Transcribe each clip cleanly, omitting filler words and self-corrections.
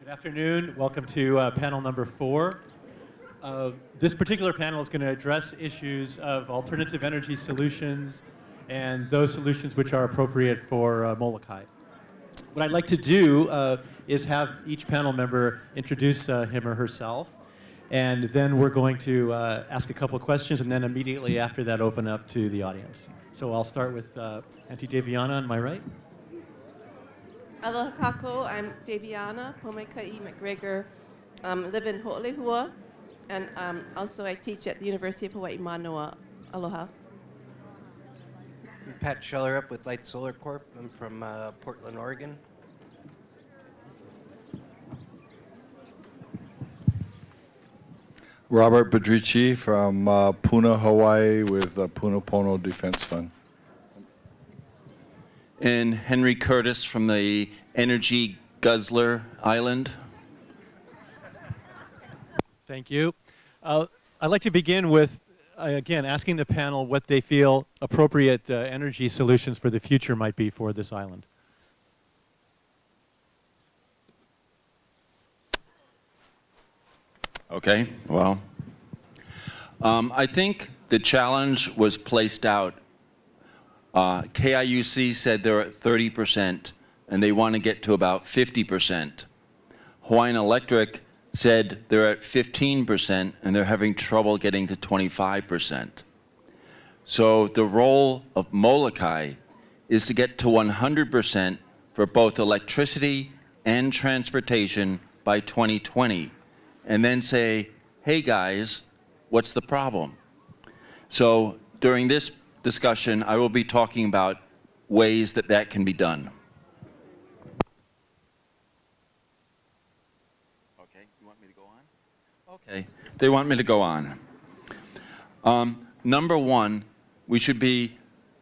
Good afternoon. Welcome to panel number 4. This particular panel is going to address issues of alternative energy solutions and those solutions which are appropriate for Molokai. What I'd like to do is have each panel member introduce him or herself, and then we're going to ask a couple questions, and then immediately after that open up to the audience. So I'll start with Auntie Daviana on my right. Aloha kako, I'm Daviana Pomeikai McGregor. Live in Ho'olehua, and also I teach at the University of Hawaii Manoa. Aloha. I'm Pat Schellerup with Light Solar Corp. I'm from Portland, Oregon. Robert Bedrici from Puna, Hawaii with the Puna Pono Defense Fund. And Henry Curtis from the Energy Guzzler Island. Thank you. I'd like to begin with, again, asking the panel what they feel appropriate energy solutions for the future might be for this island. Okay, well, I think the challenge was placed out. KIUC said they're at 30%, and they want to get to about 50%. Hawaiian Electric said they're at 15%, and they're having trouble getting to 25%. So the role of Molokai is to get to 100% for both electricity and transportation by 2020, and then say, hey guys, what's the problem? So during this discussion, I will be talking about ways that that can be done. Okay, you want me to go on? Okay, they want me to go on. Number one, we should be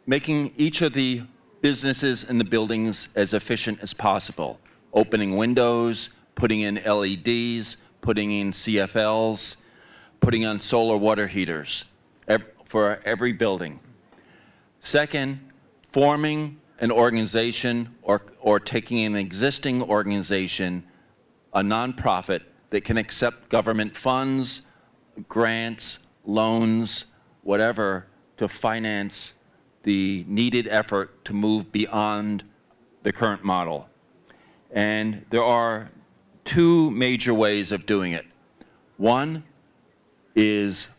making each of the businesses and the buildings as efficient as possible. Opening windows, putting in LEDs, putting in CFLs, putting on solar water heaters for every building. Second, forming an organization or taking an existing organization, a nonprofit that can accept government funds, grants, loans, whatever, to finance the needed effort to move beyond the current model. And there are two major ways of doing it. One is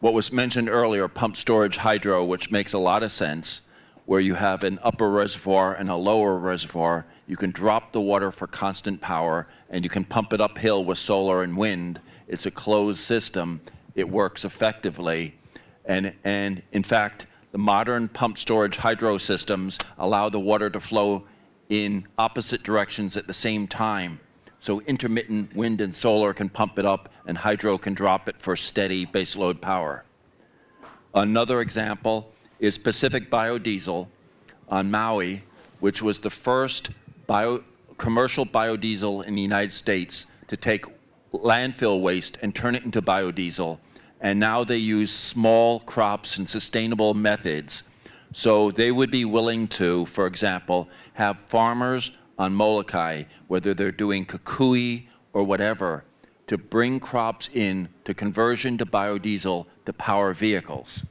what was mentioned earlier, pump storage hydro, which makes a lot of sense, where you have an upper reservoir and a lower reservoir. You can drop the water for constant power, and you can pump it uphill with solar and wind. It's a closed system. It works effectively. And in fact, the modern pump storage hydro systems allow the water to flow in opposite directions at the same time. So intermittent wind and solar can pump it up, and hydro can drop it for steady baseload power. Another example is Pacific Biodiesel on Maui, which was the first commercial biodiesel in the United States to take landfill waste and turn it into biodiesel. And now they use small crops and sustainable methods. So they would be willing to, for example, have farmers on Molokai, whether they're doing kukui or whatever, to bring crops in to conversion to biodiesel to power vehicles.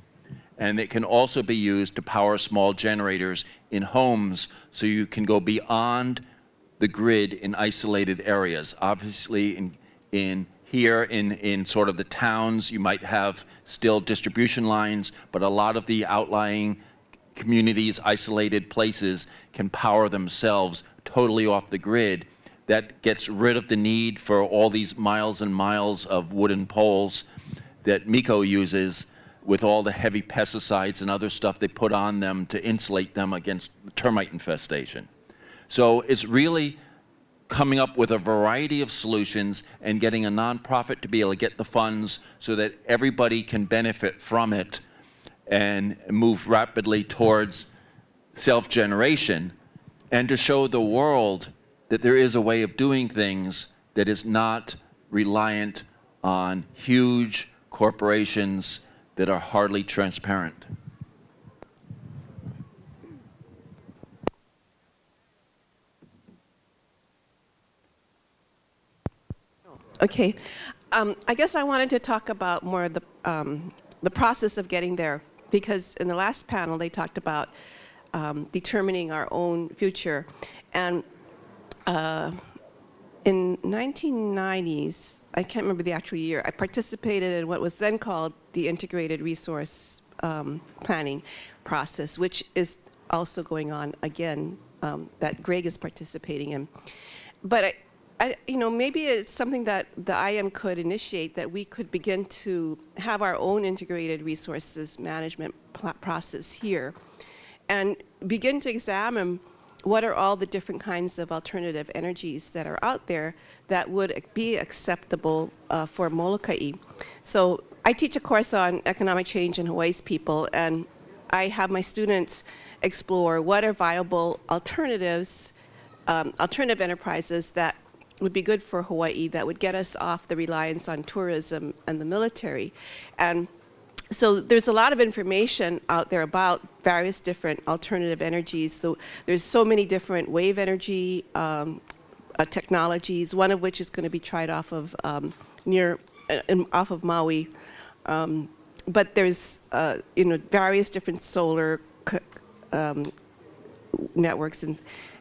And it can also be used to power small generators in homes, so you can go beyond the grid in isolated areas. Obviously, here in sort of the towns, you might have still distribution lines, but a lot of the outlying communities, isolated places, can power themselves totally off the grid. That gets rid of the need for all these miles and miles of wooden poles that Hiko uses with all the heavy pesticides and other stuff they put on them to insulate them against termite infestation. So it's really coming up with a variety of solutions and getting a nonprofit to be able to get the funds so that everybody can benefit from it and move rapidly towards self-generation, and to show the world that there is a way of doing things that is not reliant on huge corporations that are hardly transparent. Okay. I guess I wanted to talk about more the process of getting there, because in the last panel they talked about determining our own future. And in 1990s, I can't remember the actual year, I participated in what was then called the Integrated Resource Planning process, which is also going on again, that Greg is participating in. But maybe it's something that the IAM could initiate, that we could begin to have our own integrated resources management process here and begin to examine what are all the different kinds of alternative energies that are out there that would be acceptable for Molokai. So I teach a course on economic change in Hawaii's people, and I have my students explore what are viable alternatives, alternative enterprises that would be good for Hawaii, that would get us off the reliance on tourism and the military. And so there's a lot of information out there about various different alternative energies. There's so many different wave energy technologies, one of which is going to be tried off of off of Maui. But there's various different solar networks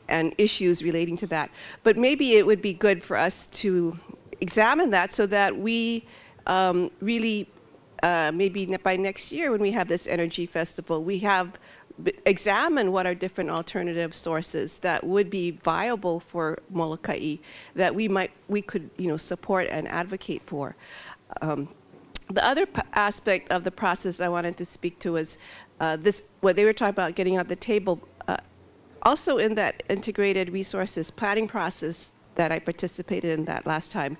and issues relating to that. But maybe it would be good for us to examine that so that we really, maybe by next year when we have this energy festival, we have examined what are different alternative sources that would be viable for Molokai, that we could support and advocate for. The other aspect of the process I wanted to speak to is what they were talking about getting at the table. Also in that integrated resources planning process that I participated in that last time,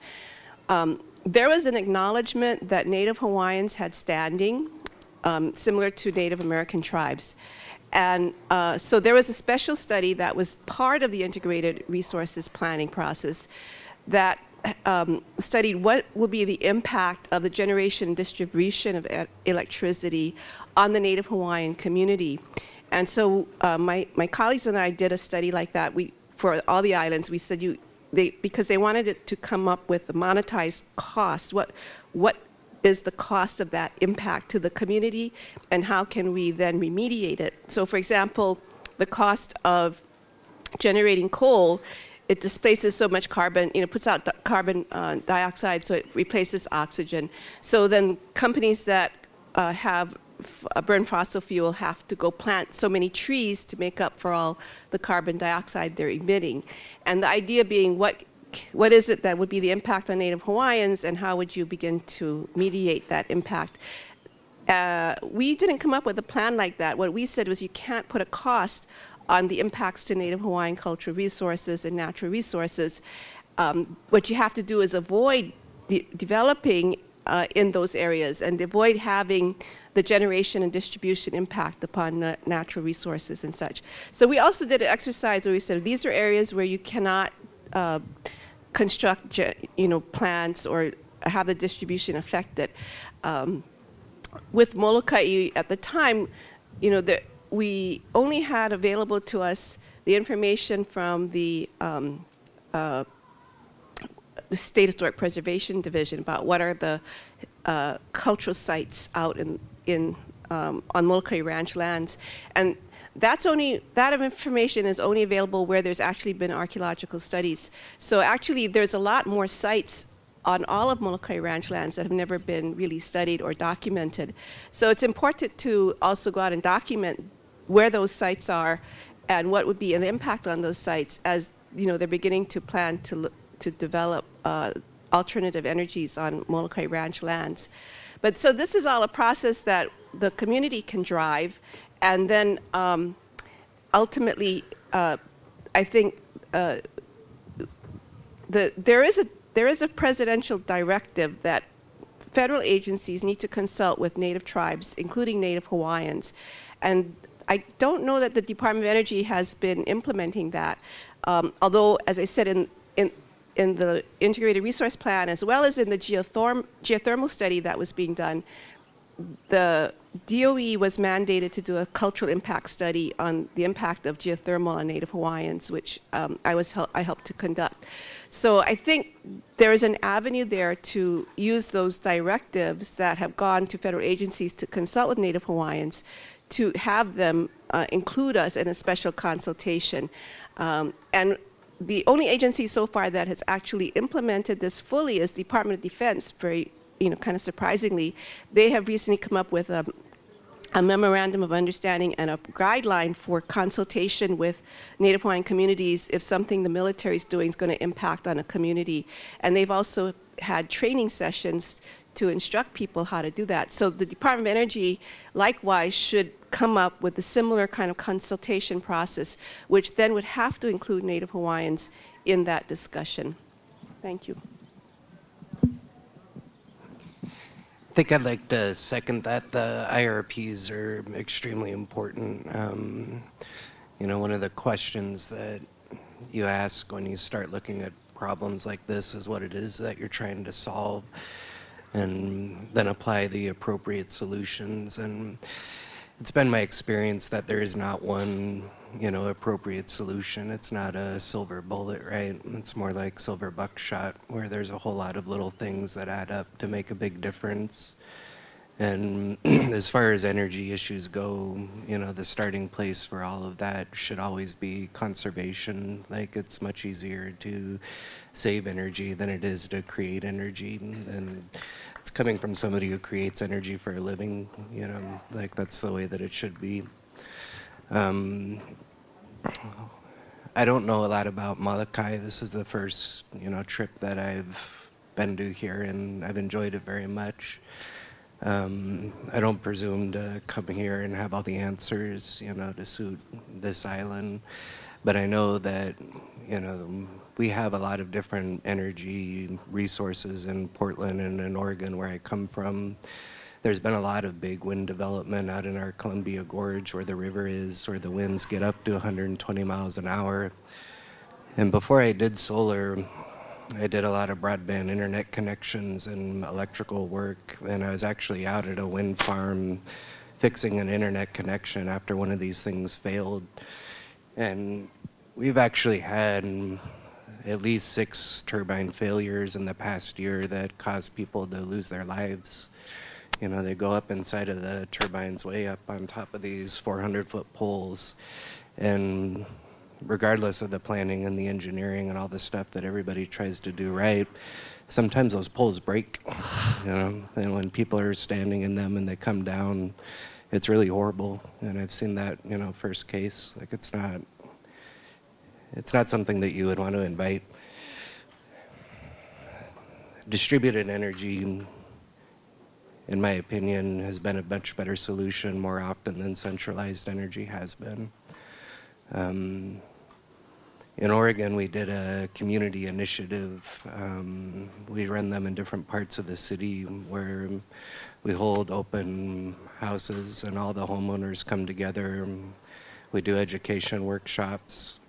there was an acknowledgement that Native Hawaiians had standing similar to Native American tribes. And so there was a special study that was part of the integrated resources planning process that studied what will be the impact of the generation and distribution of electricity on the Native Hawaiian community. And so my colleagues and I did a study like that. For all the islands, we said because they wanted it to come up with the monetized cost. What is the cost of that impact to the community, and how can we then remediate it? So for example, the cost of generating coal, it displaces so much carbon, puts out carbon dioxide, so it replaces oxygen. So then companies that burn fossil fuel have to go plant so many trees to make up for all the carbon dioxide they're emitting. And the idea being, what is it that would be the impact on Native Hawaiians, and how would you begin to mediate that impact? We didn't come up with a plan like that. What we said was you can't put a cost on the impacts to Native Hawaiian cultural resources and natural resources. What you have to do is avoid developing in those areas and avoid having the generation and distribution impact upon natural resources and such. So we also did an exercise where we said these are areas where you cannot construct plants or have the distribution affected. With Molokai at the time, we only had available to us the information from the State Historic Preservation Division about what are the cultural sites out on Molokai Ranch lands, and that information is only available where there's actually been archaeological studies. So actually, there's a lot more sites on all of Molokai Ranch lands that have never been really studied or documented. So it's important to also go out and document where those sites are and what would be an impact on those sites as they're beginning to plan to develop alternative energies on Molokai Ranch lands. But so this is all a process that the community can drive, and then ultimately, I think there is a presidential directive that federal agencies need to consult with Native tribes, including Native Hawaiians, and I don't know that the Department of Energy has been implementing that, although, as I said, in the integrated resource plan, as well as in the geothermal study that was being done, the DOE was mandated to do a cultural impact study on the impact of geothermal on Native Hawaiians, which I helped to conduct. So I think there is an avenue there to use those directives that have gone to federal agencies to consult with Native Hawaiians, to have them include us in a special consultation. And the only agency so far that has actually implemented this fully is the Department of Defense. Very, kind of surprisingly, they have recently come up with a memorandum of understanding and a guideline for consultation with Native Hawaiian communities if something the military is doing is going to impact on a community. And they've also had training sessions to instruct people how to do that. So the Department of Energy, likewise, should come up with a similar kind of consultation process, which then would have to include Native Hawaiians in that discussion. Thank you. I think I'd like to second that. The IRPs are extremely important. One of the questions that you ask when you start looking at problems like this is what it is that you're trying to solve, and then apply the appropriate solutions. And it's been my experience that there is not one, appropriate solution. It's not a silver bullet, right? It's more like silver buckshot, where there's a whole lot of little things that add up to make a big difference. And as far as energy issues go, the starting place for all of that should always be conservation. Like, it's much easier to save energy than it is to create energy. And it's coming from somebody who creates energy for a living, like, that's the way that it should be. I don't know a lot about Molokai. This is the first, trip that I've been to here, and I've enjoyed it very much. I don't presume to come here and have all the answers, to suit this island, but I know that, we have a lot of different energy resources in Portland and in Oregon, where I come from. There's been a lot of big wind development out in our Columbia Gorge, where the river is, where the winds get up to 120 miles an hour. And before I did solar, I did a lot of broadband internet connections and electrical work, and I was actually out at a wind farm fixing an internet connection after one of these things failed. And we've actually had at least 6 turbine failures in the past year that caused people to lose their lives. They go up inside of the turbines way up on top of these 400-foot poles, and regardless of the planning and the engineering and all the stuff that everybody tries to do right, sometimes those poles break, and when people are standing in them and they come down, it's really horrible. And I've seen that, first case. Like, it's not something that you would want to invite. Distributed energy, in my opinion, has been a much better solution more often than centralized energy has been. In Oregon, we did a community initiative. We run them in different parts of the city, where we hold open houses and all the homeowners come together. We do education workshops,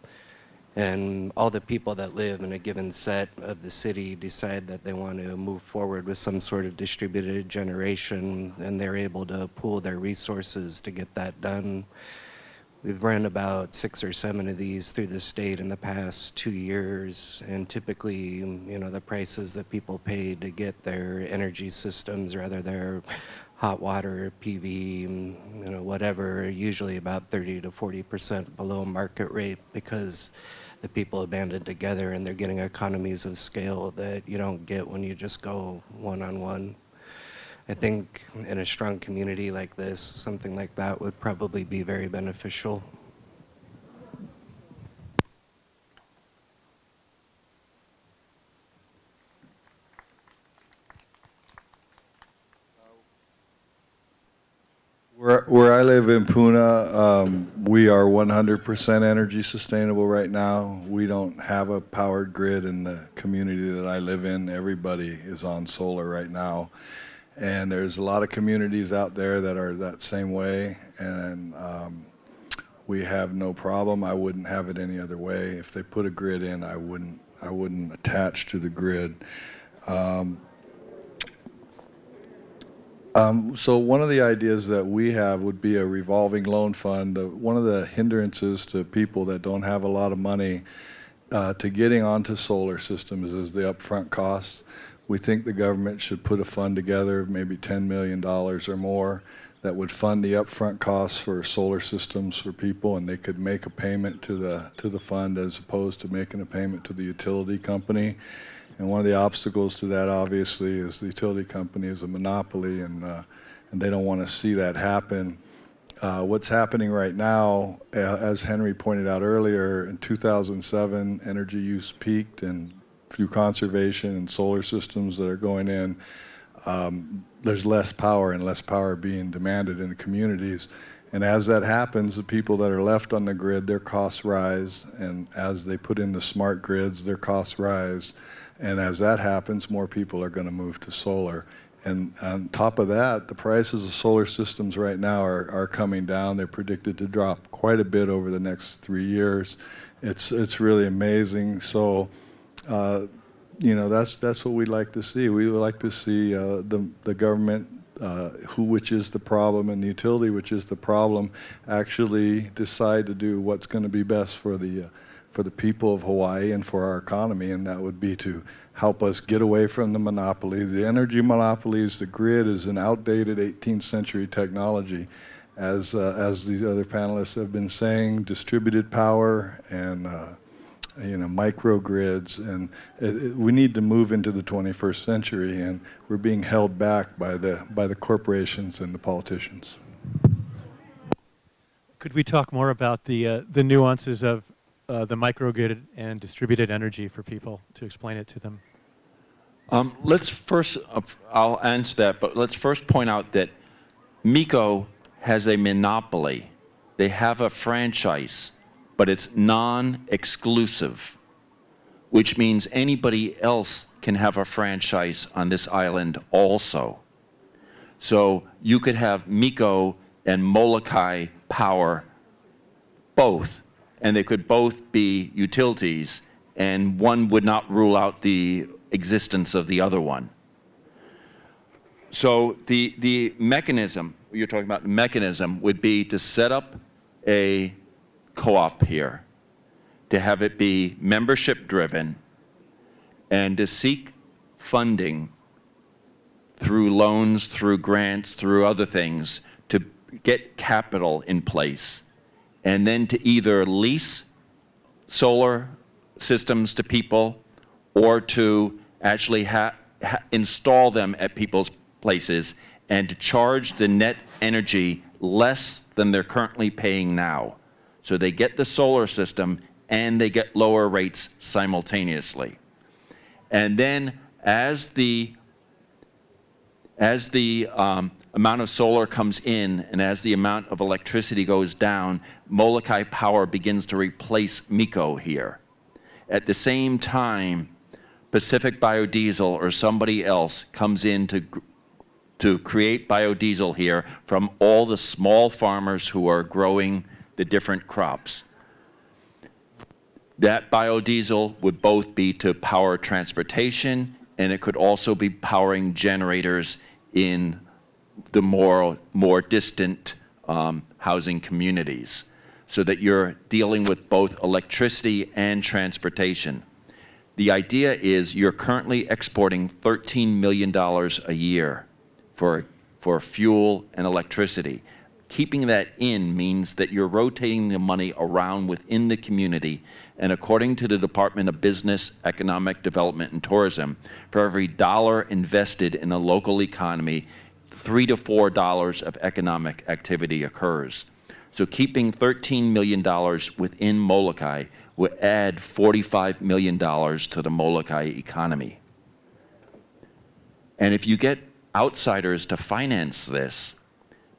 and all the people that live in a given set of the city decide that they want to move forward with some sort of distributed generation, and they're able to pool their resources to get that done. We've run about 6 or 7 of these through the state in the past 2 years, and typically, the prices that people pay to get their energy systems, rather their hot water, PV, whatever, are usually about 30 to 40% below market rate, because the people have banded together and they're getting economies of scale that you don't get when you just go one-on-one. I think in a strong community like this, something like that would probably be very beneficial. Where I live in Puna, we are 100% energy sustainable right now. We don't have a powered grid in the community that I live in. Everybody is on solar right now. And there's a lot of communities out there that are that same way, and we have no problem. I wouldn't have it any other way. If they put a grid in, I wouldn't attach to the grid. So one of the ideas that we have would be a revolving loan fund. One of the hindrances to people that don't have a lot of money to getting onto solar systems is the upfront costs. We think the government should put a fund together, maybe $10 million or more, that would fund the upfront costs for solar systems for people, and they could make a payment to the fund as opposed to making a payment to the utility company. And one of the obstacles to that, obviously, is the utility company is a monopoly, and they don't want to see that happen. What's happening right now, as Henry pointed out earlier, in 2007, energy use peaked, and through conservation and solar systems that are going in, there's less power and less power being demanded in the communities. And as that happens, the people that are left on the grid, their costs rise, and as they put in the smart grids, their costs rise. And as that happens, more people are going to move to solar. And on top of that, the prices of solar systems right now are coming down. They're predicted to drop quite a bit over the next 3 years. It's really amazing. So, you know, that's what we'd like to see. We would like to see the government, which is the problem, and the utility, which is the problem, actually decide to do what's going to be best for the people of Hawaii and for our economy, and that would be to help us get away from the monopoly. The energy monopolies, the grid is an outdated 18th century technology. As the other panelists have been saying, distributed power and you know, microgrids, and we need to move into the 21st century, and we're being held back by the corporations and the politicians. Could we talk more about the nuances of the microgrid and distributed energy for people, to explain it to them? Let's first, I'll answer that, but let's first point out that Hiko has a monopoly. They have a franchise, but it's non-exclusive, which means anybody else can have a franchise on this island also. So you could have Hiko and Molokai Power both, and they could both be utilities, and one would not rule out the existence of the other one. So the mechanism, you're talking about the mechanism, would be to set up a co-op here, to have it be membership driven, and to seek funding through loans, through grants, through other things, to get capital in place, and then to either lease solar systems to people or to actually install them at people's places and to charge the net energy less than they're currently paying now. So they get the solar system and they get lower rates simultaneously. And then as the amount of solar comes in and as the amount of electricity goes down, Molokai Power begins to replace Hiko here. At the same time, Pacific Biodiesel or somebody else comes in to create biodiesel here from all the small farmers who are growing the different crops. That biodiesel would both be to power transportation, and it could also be powering generators in the more distant housing communities, so that you're dealing with both electricity and transportation. The idea is you're currently exporting $13 million a year for fuel and electricity. Keeping that in means that you're rotating the money around within the community, and according to the Department of Business, Economic Development and Tourism, for every dollar invested in a local economy, $3 to $4 of economic activity occurs. So keeping $13 million within Molokai would add $45 million to the Molokai economy. And if you get outsiders to finance this,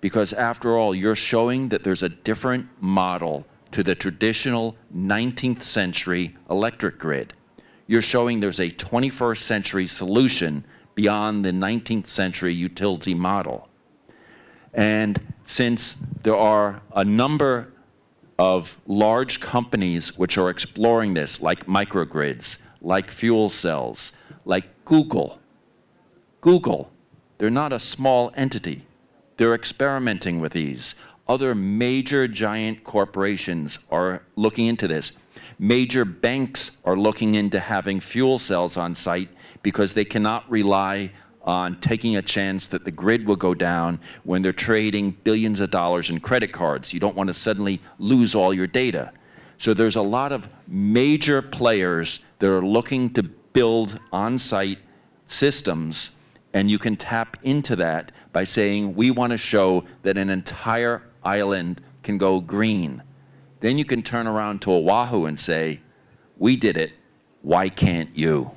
because after all, you're showing that there's a different model to the traditional 19th century electric grid. You're showing there's a 21st century solution beyond the 19th century utility model. And since there are a number of large companies which are exploring this, like microgrids, like fuel cells, like Google, they're not a small entity. They're experimenting with these. Other major giant corporations are looking into this. Major banks are looking into having fuel cells on site because they cannot rely on taking a chance that the grid will go down when they're trading billions of dollars in credit cards. You don't want to suddenly lose all your data. So there's a lot of major players that are looking to build on-site systems, and you can tap into that by saying, we want to show that an entire island can go green. Then you can turn around to Oahu and say, we did it, why can't you?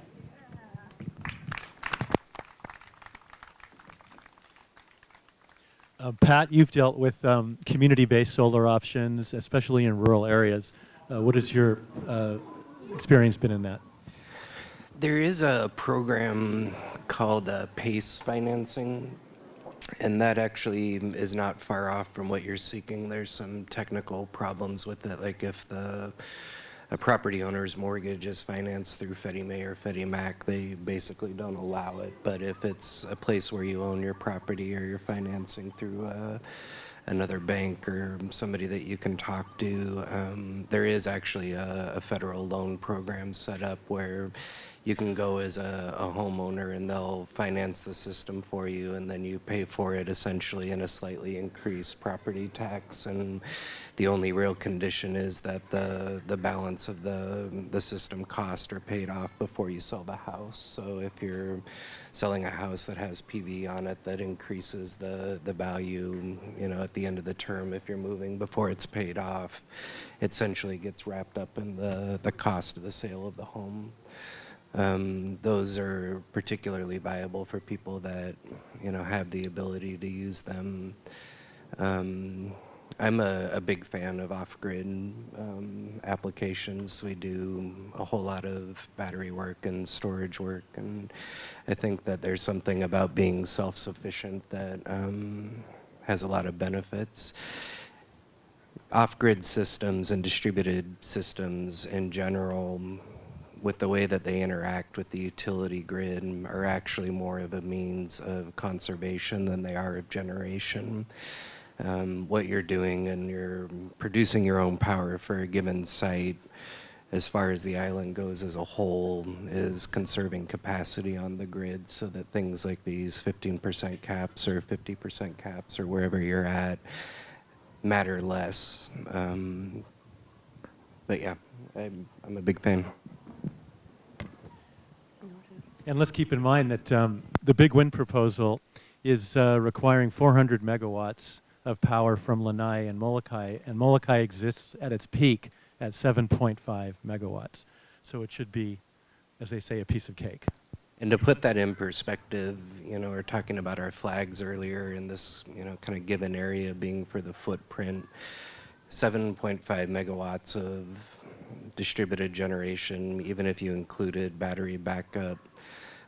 Pat, you've dealt with community-based solar options, especially in rural areas. What has your experience been in that? There is a program called PACE financing, and that actually is not far off from what you're seeking. There's some technical problems with it, like if a property owner's mortgage is financed through Freddie Mae or Freddie Mac, they basically don't allow it. But if it's a place where you own your property or you're financing through another bank or somebody that you can talk to, there is actually a federal loan program set up where you can go as a homeowner and they'll finance the system for you, and then you pay for it essentially in a slightly increased property tax. And the only real condition is that the balance of the system costs are paid off before you sell the house. So if you're selling a house that has PV on it, that increases the value, you know, at the end of the term. If you're moving before it's paid off, it essentially gets wrapped up in the cost of the sale of the home. Those are particularly viable for people that, you know, have the ability to use them. I'm a big fan of off-grid applications. We do a whole lot of battery work and storage work, and I think that there's something about being self-sufficient that has a lot of benefits. Off-grid systems and distributed systems in general, with the way that they interact with the utility grid, are actually more of a means of conservation than they are of generation. What you're doing, and you're producing your own power for a given site, as far as the island goes as a whole, is conserving capacity on the grid so that things like these 15% caps or 50% caps or wherever you're at matter less. But yeah, I'm a big fan. And let's keep in mind that the big wind proposal is requiring 400 megawatts of power from Lanai and Molokai exists at its peak at 7.5 megawatts. So it should be, as they say, a piece of cake. And to put that in perspective, you know, we were talking about our flags earlier, in this, you know, kind of given area being for the footprint. 7.5 megawatts of distributed generation, even if you included battery backup,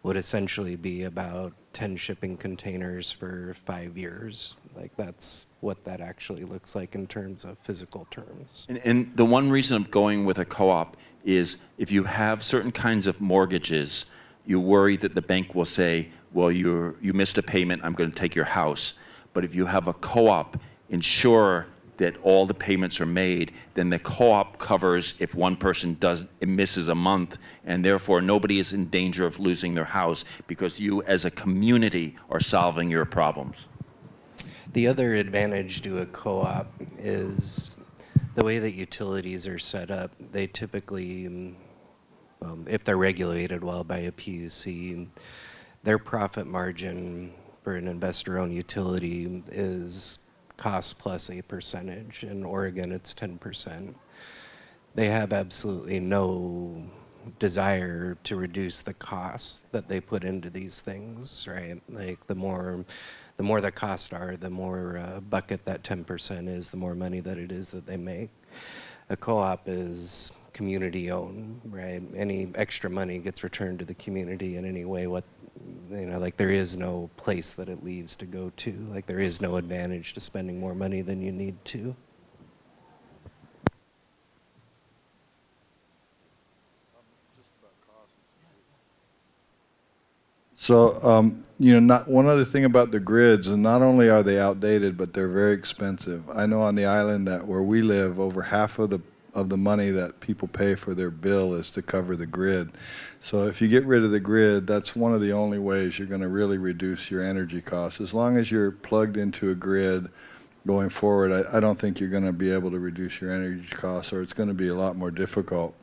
would essentially be about 10 shipping containers for 5 years. Like, that's what that actually looks like in terms of physical terms. And the one reason of going with a co-op is if you have certain kinds of mortgages, you worry that the bank will say, well, you missed a payment, I'm going to take your house. But if you have a co-op, ensure that all the payments are made, then the co-op covers if one person misses a month, and therefore nobody is in danger of losing their house because you as a community are solving your problems. The other advantage to a co-op is the way that utilities are set up. They typically, if they're regulated well by a PUC, their profit margin for an investor-owned utility is cost plus a percentage. In Oregon, it's 10%. They have absolutely no desire to reduce the costs that they put into these things, right? Like, the more the costs are, the more bucket that 10% is, the more money that it is that they make. A co-op is community owned, right? Any extra money gets returned to the community in any way. You know, like, there is no place that it leaves to go to. Like, there is no advantage to spending more money than you need to. So, you know, one other thing about the grids, and not only are they outdated, but they're very expensive. I know on the island that where we live, over half of the of the money that people pay for their bill is to cover the grid. So if you get rid of the grid, that's one of the only ways you're going to really reduce your energy costs. As long as you're plugged into a grid going forward, I don't think you're going to be able to reduce your energy costs, or it's going to be a lot more difficult.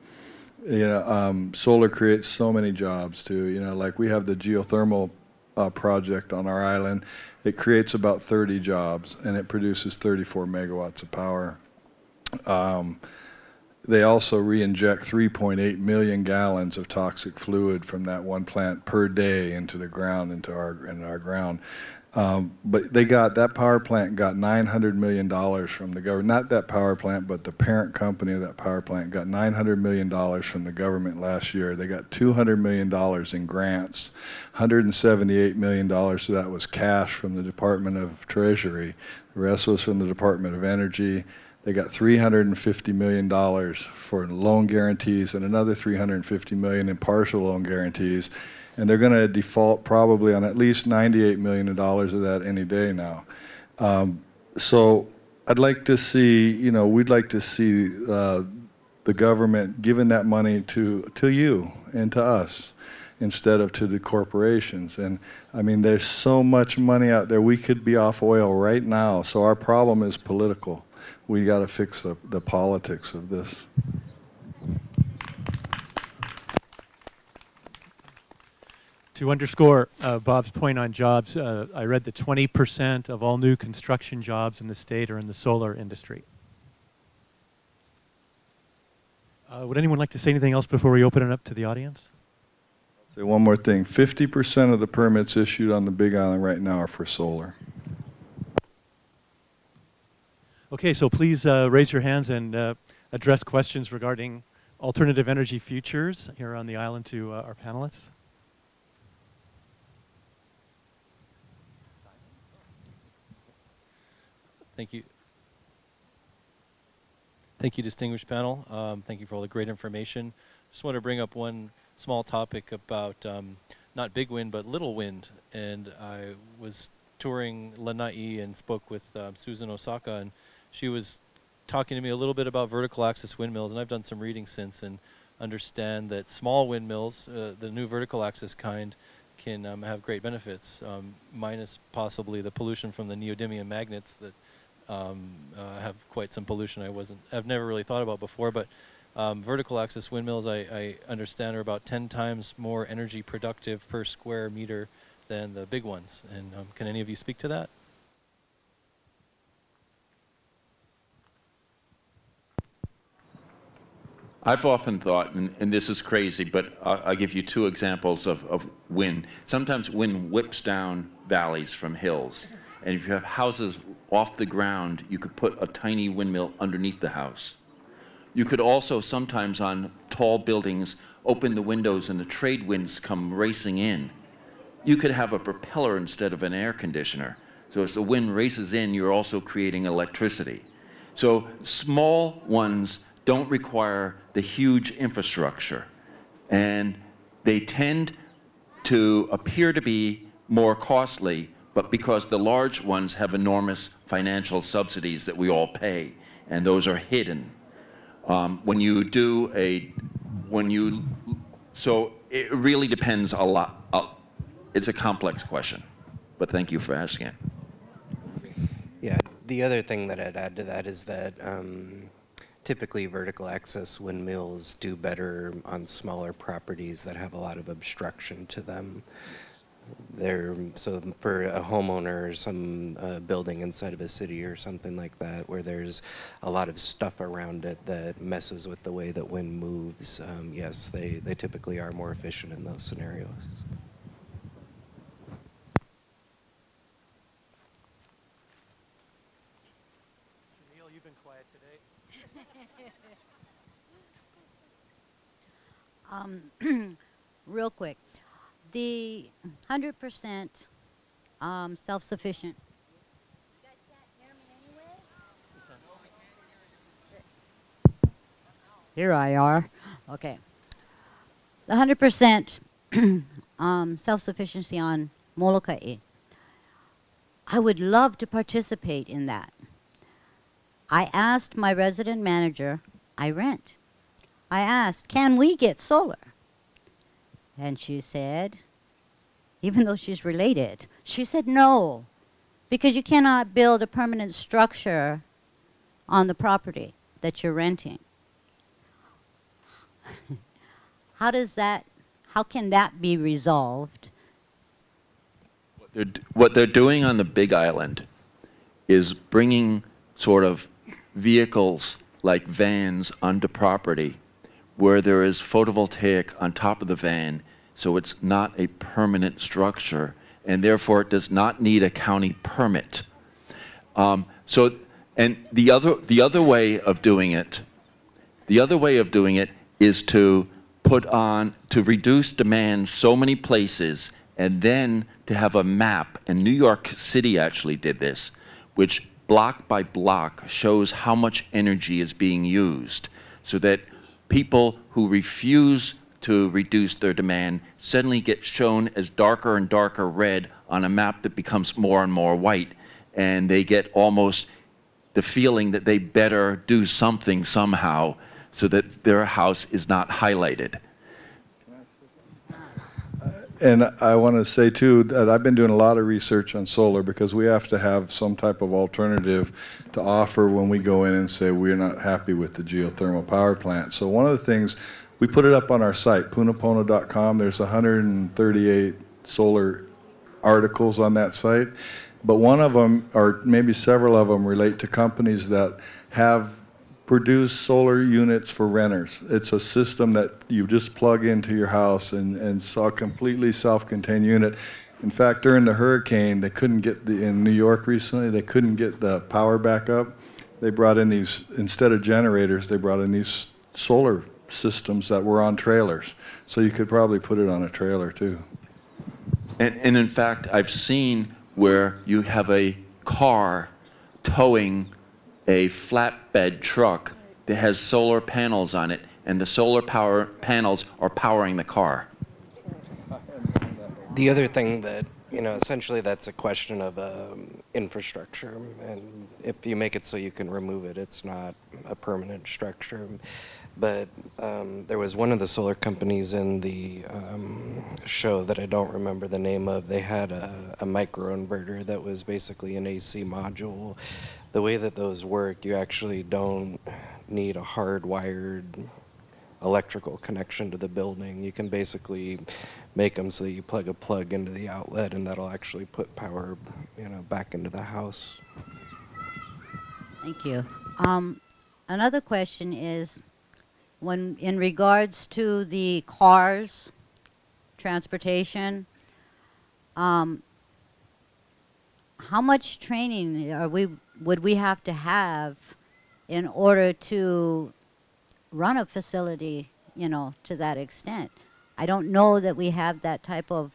You know, solar creates so many jobs too. You know, like we have the geothermal project on our island. It creates about 30 jobs, and it produces 34 megawatts of power. They also re-inject 3.8 million gallons of toxic fluid from that one plant per day into the ground, into our ground. But that power plant got $900 million from the government. Not that power plant, but the parent company of that power plant got $900 million from the government last year. They got $200 million in grants. $178 million of that was cash from the Department of Treasury. The rest was from the Department of Energy. They got $350 million for loan guarantees and another $350 million in partial loan guarantees. And they're going to default probably on at least $98 million of that any day now. So I'd like to see, you know, we'd like to see the government giving that money to you and to us instead of to the corporations. And I mean, there's so much money out there. We could be off oil right now. So our problem is political. We got to fix the politics of this. To underscore Bob's point on jobs, I read that 20% of all new construction jobs in the state are in the solar industry. Would anyone like to say anything else before we open it up to the audience? I'll say one more thing. 50% of the permits issued on the Big Island right now are for solar. Okay, so please raise your hands and address questions regarding alternative energy futures here on the island to our panelists. Thank you. Thank you, distinguished panel. Thank you for all the great information. Just want to bring up one small topic about not big wind, but little wind. And I was touring Lanai and spoke with Susan Osaka, and she was talking to me a little bit about vertical axis windmills. And I've done some reading since and understand that small windmills, the new vertical axis kind, can have great benefits, minus possibly the pollution from the neodymium magnets that have quite some pollution I've never really thought about before, but vertical axis windmills I understand are about 10 times more energy productive per square meter than the big ones. And can any of you speak to that? I've often thought, and this is crazy, but I'll give you two examples of wind. Sometimes wind whips down valleys from hills. And if you have houses off the ground, you could put a tiny windmill underneath the house. You could also sometimes on tall buildings open the windows and the trade winds come racing in. You could have a propeller instead of an air conditioner. So as the wind races in, you're also creating electricity. So small ones don't require the huge infrastructure. And they tend to appear to be more costly, but because the large ones have enormous financial subsidies that we all pay, and those are hidden. So it really depends a lot. It's a complex question, but thank you for asking it. Yeah, the other thing that I'd add to that is that typically vertical axis windmills do better on smaller properties that have a lot of obstruction to them. So for a homeowner or some building inside of a city or something like that where there's a lot of stuff around it that messes with the way that wind moves, yes, they typically are more efficient in those scenarios. Janelle, you've been quiet today. Real quick. The 100% self-sufficient. You guys can't hear me anyway? Here I are. Okay. The 100% self-sufficiency on Molokai. I would love to participate in that. I asked my resident manager, I rent. I asked, can we get solar? And she said, even though she's related, she said no, because you cannot build a permanent structure on the property that you're renting. How can that be resolved? What they're doing on the Big Island is bringing sort of vehicles like vans onto property where there is photovoltaic on top of the van, so it's not a permanent structure, and therefore it does not need a county permit. And the other way of doing it, is to to reduce demand so many places, and then to have a map, and New York City actually did this, which block by block shows how much energy is being used, so that people who refuse to reduce their demand suddenly get shown as darker and darker red on a map that becomes more and more white, and they get almost the feeling that they better do something somehow so that their house is not highlighted. And I want to say too that I've been doing a lot of research on solar, because we have to have some type of alternative to offer when we go in and say we're not happy with the geothermal power plant. So one of the things, we put it up on our site, punapono.com. There's 138 solar articles on that site, but one of them, or maybe several of them, relate to companies that have produce solar units for renters. It's a system that you just plug into your house, and so a completely self-contained unit. In fact, during the hurricane, they couldn't get in New York recently, they couldn't get the power back up. They brought in these, instead of generators, they brought in these solar systems that were on trailers. So you could probably put it on a trailer too. And in fact, I've seen where you have a car towing a flatbed truck that has solar panels on it, and the solar power panels are powering the car. The other thing that, essentially that's a question of infrastructure, and if you make it so you can remove it, it's not a permanent structure. But there was one of the solar companies in the show that I don't remember the name of. They had a microinverter that was basically an AC module. The way that those work, you actually don't need a hardwired electrical connection to the building. You can basically make them so that you plug a plug into the outlet, and that'll actually put power, back into the house. Thank you. Another question is, when in regards to the cars, transportation, how much training would we have to have in order to run a facility, to that extent? I don't know that we have that type of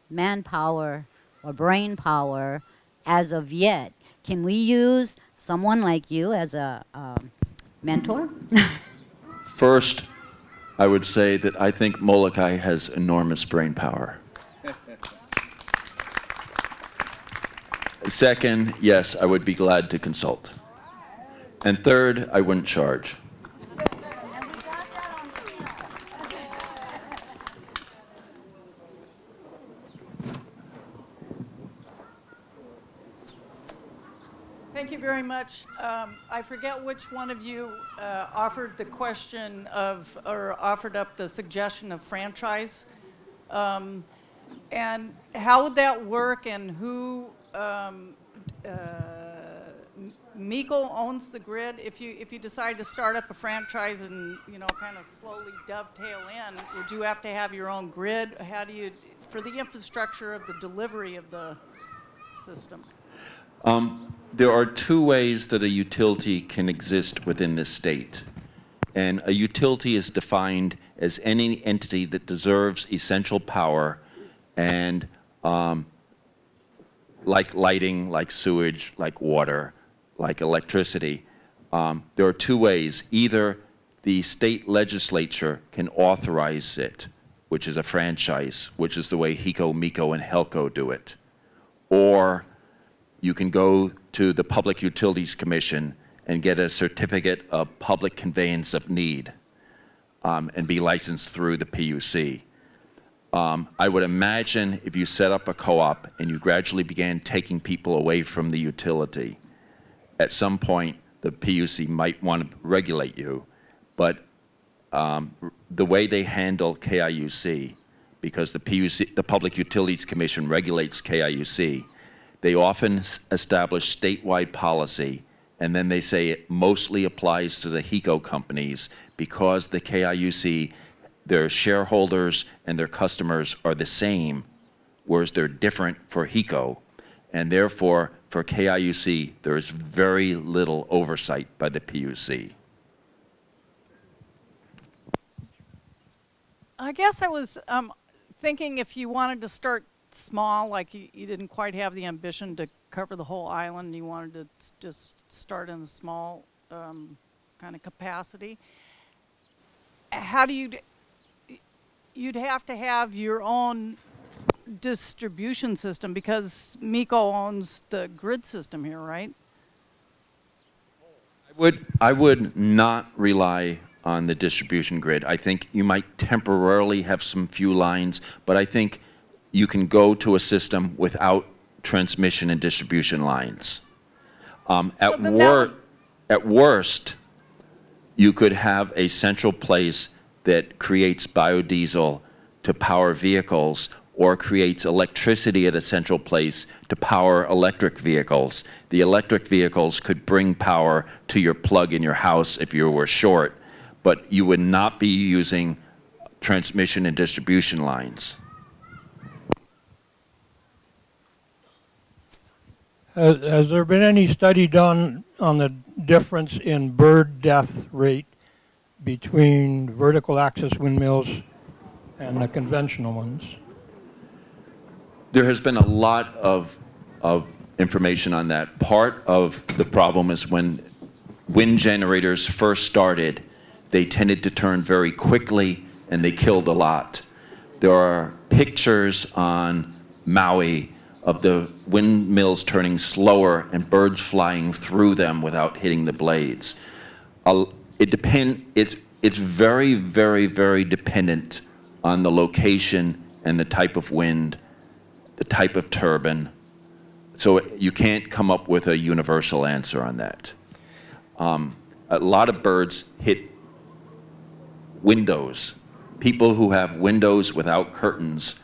manpower or brain power as of yet. Can we use someone like you as a mentor? First, I would say that I think Molokai has enormous brain power. Second, yes, I would be glad to consult. And third, I wouldn't charge. Thank you very much. I forget which one of you offered the question of, or offered up the suggestion of franchise. And how would that work, and who, Miko owns the grid. If you decide to start up a franchise and, kind of slowly dovetail in, would you have to have your own grid? How do you, for the infrastructure of the delivery of the system? There are two ways that a utility can exist within this state. And a utility is defined as any entity that deserves essential power, and like lighting, like sewage, like water, like electricity. There are two ways. Either the state legislature can authorize it, which is a franchise, which is the way Hiko, Miko, and Helco do it. Or you can go to the Public Utilities Commission and get a certificate of public conveyance of need and be licensed through the PUC. I would imagine if you set up a co-op and you gradually began taking people away from the utility, at some point the PUC might want to regulate you, but the way they handle KIUC, because the PUC, the Public Utilities Commission, regulates KIUC, they often establish statewide policy, and then they say it mostly applies to the Hiko companies because the KIUC, their shareholders and their customers are the same, whereas they're different for Hiko. And therefore, for KIUC, there is very little oversight by the PUC. I guess I was thinking if you wanted to start small, like you didn't quite have the ambition to cover the whole island, you wanted to just start in a small kind of capacity. How do you'd have to have your own distribution system because Miko owns the grid system here, right? I would not rely on the distribution grid. I think you might temporarily have some few lines, but I think you can go to a system without transmission and distribution lines. At worst, you could have a central place that creates biodiesel to power vehicles or creates electricity at a central place to power electric vehicles. The electric vehicles could bring power to your plug in your house if you were short, but you would not be using transmission and distribution lines. Has there been any study done on the difference in bird death rate between vertical axis windmills and the conventional ones? There has been a lot of information on that. Part of the problem is when wind generators first started, they tended to turn very quickly and they killed a lot. There are pictures on Maui of the windmills turning slower and birds flying through them without hitting the blades. It's very, very, very dependent on the location and the type of wind, the type of turbine. So you can't come up with a universal answer on that. A lot of birds hit windows. People who have windows without curtains,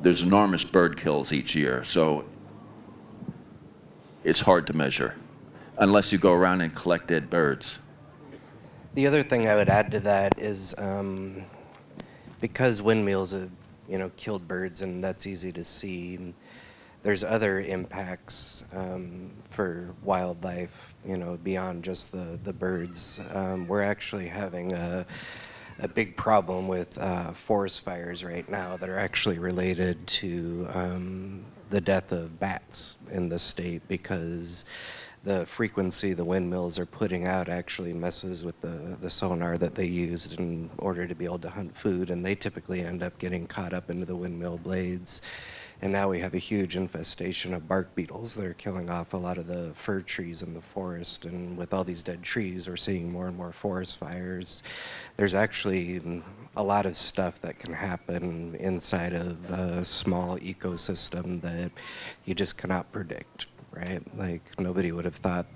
there's enormous bird kills each year, so it's hard to measure, unless you go around and collect dead birds. The other thing I would add to that is because windmills have, killed birds, and that's easy to see, there's other impacts for wildlife, beyond just the birds. We're actually having a big problem with forest fires right now that are actually related to the death of bats in the state because the frequency the windmills are putting out actually messes with the sonar that they used in order to be able to hunt food, and they typically end up getting caught up into the windmill blades. And now we have a huge infestation of bark beetles that are killing off a lot of the fir trees in the forest. And with all these dead trees, we're seeing more and more forest fires. There's actually a lot of stuff that can happen inside of a small ecosystem that you just cannot predict, right? Like, nobody would have thought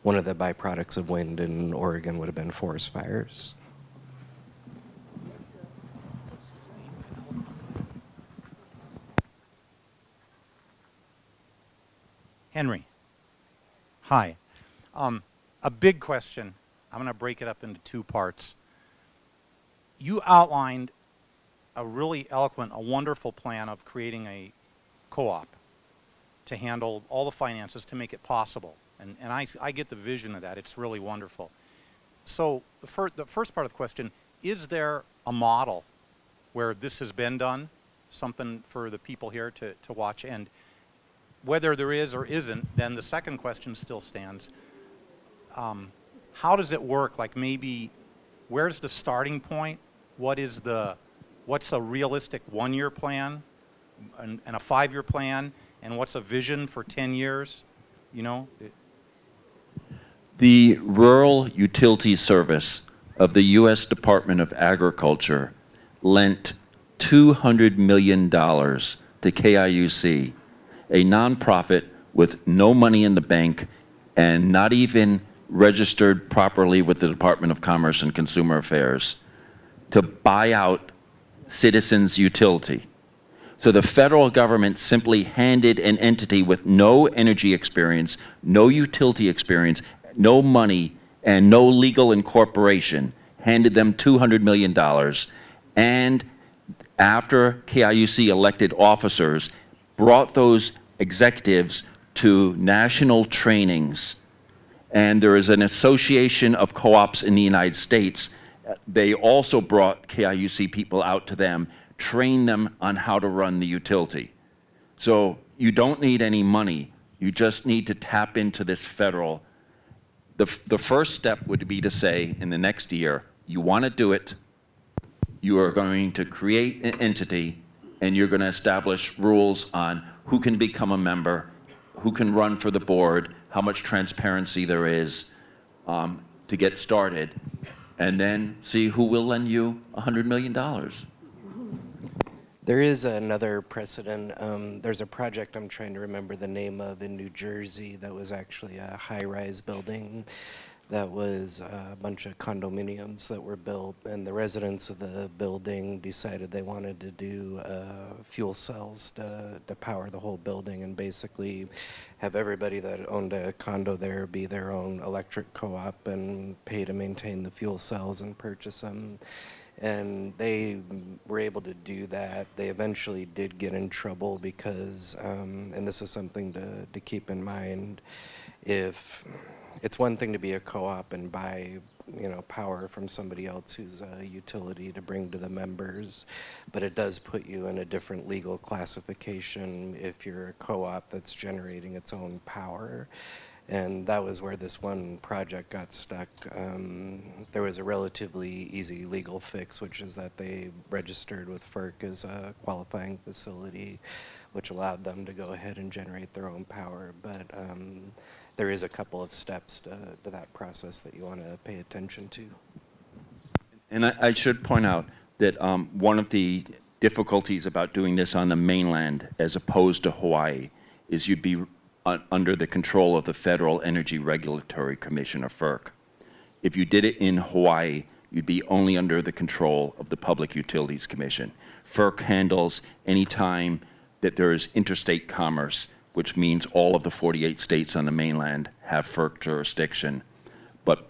one of the byproducts of wind in Oregon would have been forest fires. Henry. Hi. A big question. I'm going to break it up into two parts. You outlined a really eloquent, a wonderful plan of creating a co-op to handle all the finances to make it possible. And I get the vision of that. It's really wonderful. So the first part of the question, is there a model where this has been done, something for the people here to watch? And whether there is or isn't, then the second question still stands. How does it work? Like, maybe, where's the starting point? What's a realistic one-year plan and a 5-year plan? And what's a vision for 10 years? The Rural Utilities Service of the U.S. Department of Agriculture lent $200 million to KIUC, a nonprofit with no money in the bank and not even registered properly with the Department of Commerce and Consumer Affairs, to buy out Citizens Utility. So the federal government simply handed an entity with no energy experience, no utility experience, no money, and no legal incorporation, handed them $200 million. And after KIUC elected officers, brought those executives to national trainings. And there is an association of co-ops in the United States. They also brought KIUC people out to them, trained them on how to run the utility. So you don't need any money. You just need to tap into this federal. The first step would be to say, in the next year, you want to do it, you are going to create an entity, and you're going to establish rules on who can become a member, who can run for the board, how much transparency there is to get started, and then see who will lend you $100 million. There is another precedent. There's a project I'm trying to remember the name of in New Jersey that was actually a high-rise building that was a bunch of condominiums that were built, and the residents of the building decided they wanted to do fuel cells to power the whole building, and basically have everybody that owned a condo there be their own electric co-op and pay to maintain the fuel cells and purchase them. And they were able to do that. They eventually did get in trouble because, and this is something to keep in mind, if it's one thing to be a co-op and buy, you know, power from somebody else who's a utility to bring to the members, but it does put you in a different legal classification if you're a co-op that's generating its own power. And that was where this one project got stuck. There was a relatively easy legal fix, which is that they registered with FERC as a qualifying facility, which allowed them to go ahead and generate their own power. But there is a couple of steps to that process that you want to pay attention to. And I should point out that one of the difficulties about doing this on the mainland as opposed to Hawaii is you'd be under the control of the Federal Energy Regulatory Commission, or FERC. If you did it in Hawaii, you'd be only under the control of the Public Utilities Commission. FERC handles any time that there is interstate commerce, which means all of the 48 states on the mainland have FERC jurisdiction. But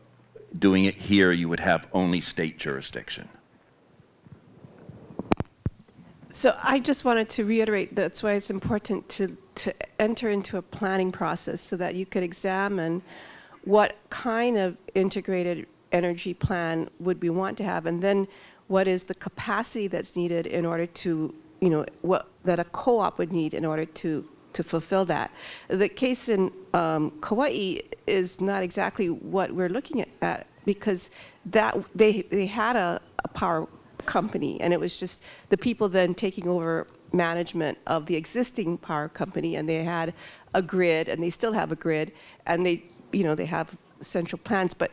doing it here, you would have only state jurisdiction. So I just wanted to reiterate that's why it's important to enter into a planning process so that you could examine what kind of integrated energy plan would we want to have, and then what is the capacity that's needed in order to, you know, what that a co-op would need in order to fulfill that. The case in Kauai is not exactly what we're looking at because that they had a power company, and it was just the people then taking over management of the existing power company, and they had a grid, and they still have a grid, and they, you know, they have central plants. But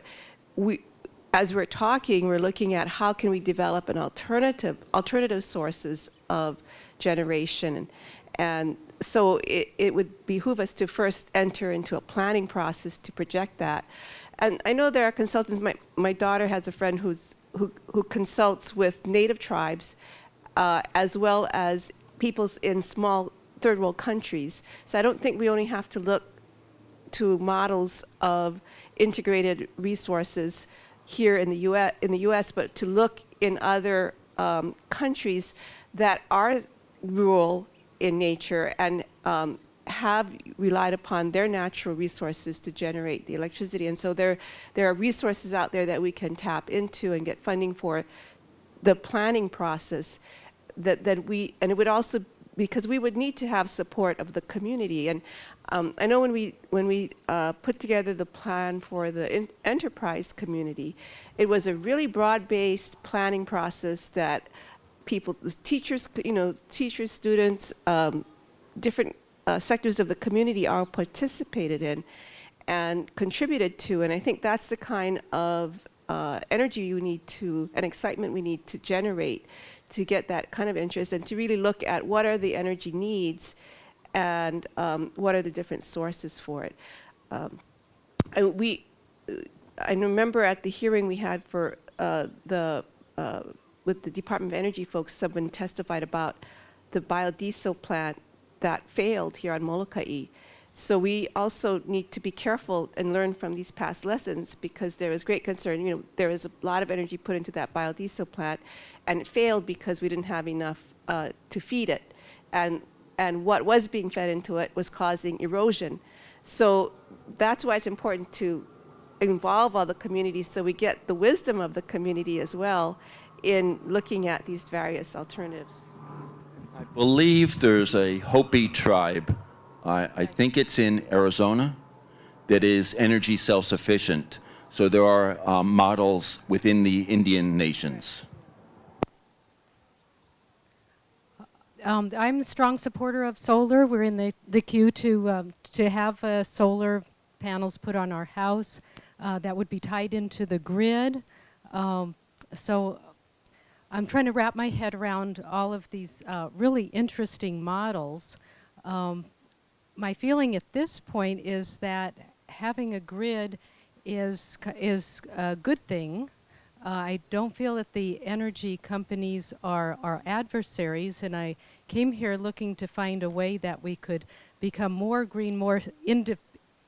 as we're talking, we're looking at how can we develop an alternative sources of generation, and so it would behoove us to first enter into a planning process to project that. And I know there are consultants. My daughter has a friend who consults with native tribes as well as peoples in small third world countries. So I don't think we only have to look to models of integrated resources here in the US, but to look in other countries that are rural in nature and have relied upon their natural resources to generate the electricity. And so there are resources out there that we can tap into and get funding for the planning process and it would also, because we would need to have support of the community. And I know when we put together the plan for the enterprise community, it was a really broad-based planning process that people, teachers, teachers, students, different sectors of the community all participated in. and contributed to. And I think that's the kind of energy you need to, and excitement we need to generate to get that kind of interest, and to really look at what are the energy needs and what are the different sources for it. I remember at the hearing we had for with the Department of Energy folks, someone testified about the biodiesel plant that failed here on Molokai. So we also need to be careful and learn from these past lessons, because there is great concern. You know, there is a lot of energy put into that biodiesel plant, and it failed because we didn't have enough to feed it. And what was being fed into it was causing erosion. So that's why it's important to involve all the communities, so we get the wisdom of the community as well in looking at these various alternatives. I believe there's a Hopi tribe, I think it's in Arizona, that is energy self-sufficient. So there are models within the Indian nations. I'm a strong supporter of solar. We're in the queue to have solar panels put on our house that would be tied into the grid. So I'm trying to wrap my head around all of these really interesting models. My feeling at this point is that having a grid is a good thing. I don't feel that the energy companies are our adversaries, and I came here looking to find a way that we could become more green, more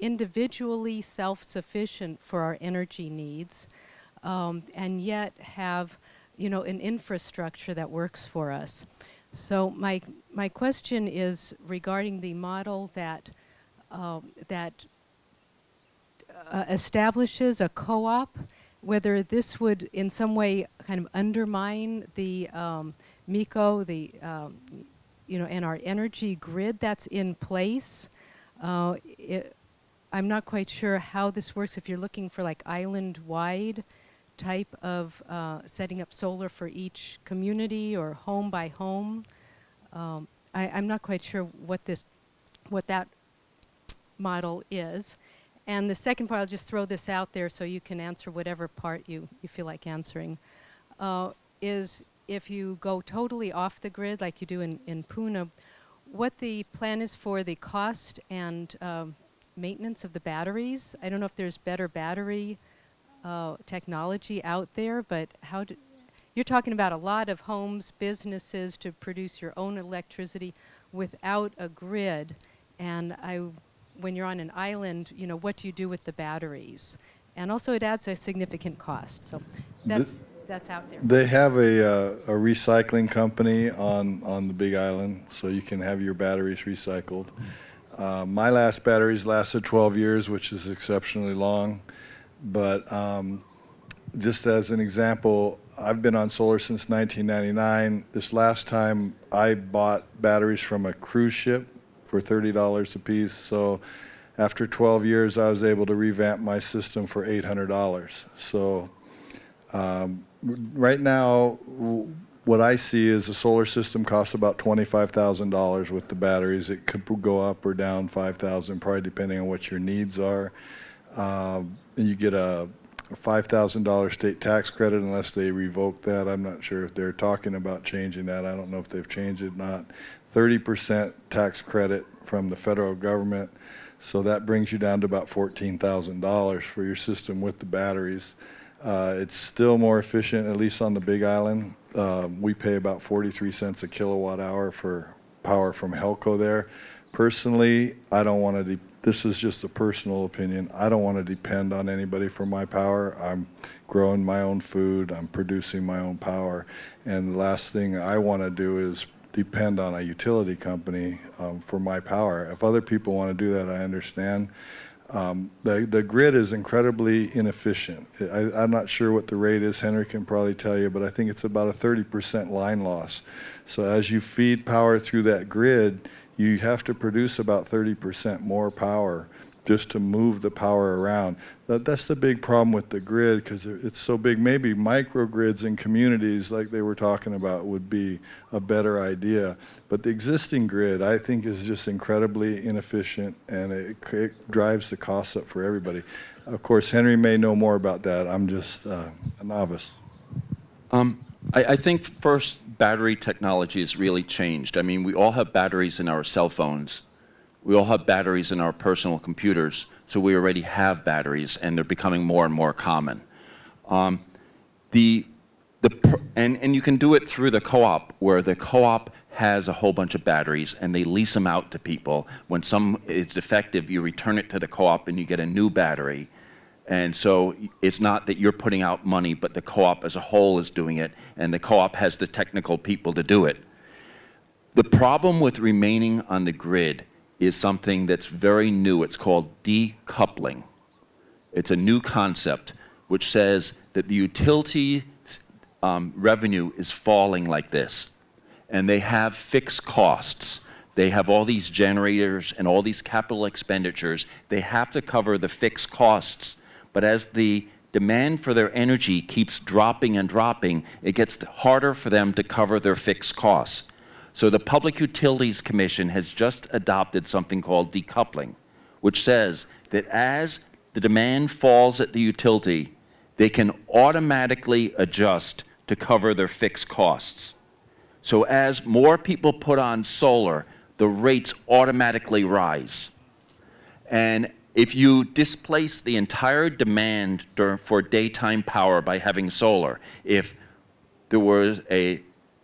individually self-sufficient for our energy needs, and yet have, you know, an infrastructure that works for us. So my question is regarding the model that establishes a co-op, whether this would in some way kind of undermine the Miko, you know, and our energy grid that's in place. I'm not quite sure how this works if you're looking for like island-wide type of setting up solar for each community or home by home. I'm not quite sure what that model is. And the second part, I'll just throw this out there so you can answer whatever part you feel like answering, is if you go totally off the grid like you do in Puna, what the plan is for the cost and maintenance of the batteries. I don't know if there's better battery technology out there, but you're talking about a lot of homes, businesses to produce your own electricity without a grid. And when you're on an island, you know, what do you do with the batteries? And also it adds a significant cost. So that's out there. They have a recycling company on the Big Island, so you can have your batteries recycled. My last batteries lasted 12 years, which is exceptionally long. But just as an example, I've been on solar since 1999. This last time I bought batteries from a cruise ship for $30 a piece. So after 12 years, I was able to revamp my system for $800. So right now, what I see is a solar system costs about $25,000 with the batteries. It could go up or down $5,000, probably depending on what your needs are. You get a $5,000 state tax credit unless they revoke that. I'm not sure if they're talking about changing that. I don't know if they've changed it or not. 30% tax credit from the federal government. So that brings you down to about $14,000 for your system with the batteries. It's still more efficient, at least on the Big Island. We pay about 43 cents a kilowatt hour for power from Hiko there. Personally, I don't want to, this is just a personal opinion, I don't want to depend on anybody for my power. I'm growing my own food, I'm producing my own power, and the last thing I want to do is depend on a utility company for my power. If other people want to do that, I understand. The grid is incredibly inefficient. I'm not sure what the rate is, Henry can probably tell you, but I think it's about a 30% line loss. So as you feed power through that grid, you have to produce about 30% more power just to move the power around. That's the big problem with the grid, because it's so big. Maybe microgrids in communities like they were talking about would be a better idea. But the existing grid, I think, is just incredibly inefficient, and it drives the costs up for everybody. Of course, Henry may know more about that. I'm just a novice. I think first, battery technology has really changed. I mean, we all have batteries in our cell phones. We all have batteries in our personal computers, so we already have batteries, and they're becoming more and more common. And you can do it through the co-op, where the co-op has a whole bunch of batteries, and they lease them out to people. When some is defective, you return it to the co-op, and you get a new battery. And so it's not that you're putting out money, but the co-op as a whole is doing it, and the co-op has the technical people to do it. The problem with remaining on the grid is something that's very new. It's called decoupling. It's a new concept which says that the utility revenue is falling like this, and they have fixed costs. They have all these generators and all these capital expenditures. They have to cover the fixed costs. But as the demand for their energy keeps dropping and dropping, it gets harder for them to cover their fixed costs. So the Public Utilities Commission has just adopted something called decoupling, which says that as the demand falls at the utility, they can automatically adjust to cover their fixed costs. So as more people put on solar, the rates automatically rise. And if you displace the entire demand for daytime power by having solar, if there was a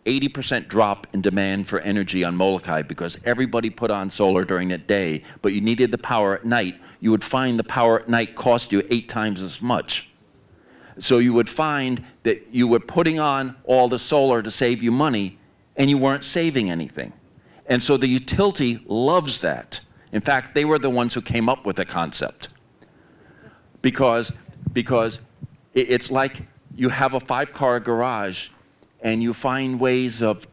80% drop in demand for energy on Molokai because everybody put on solar during the day, but you needed the power at night, you would find the power at night cost you 8 times as much. So you would find that you were putting on all the solar to save you money, and you weren't saving anything. And so the utility loves that. In fact, they were the ones who came up with the concept. Because it's like you have a 5-car garage, and you find ways of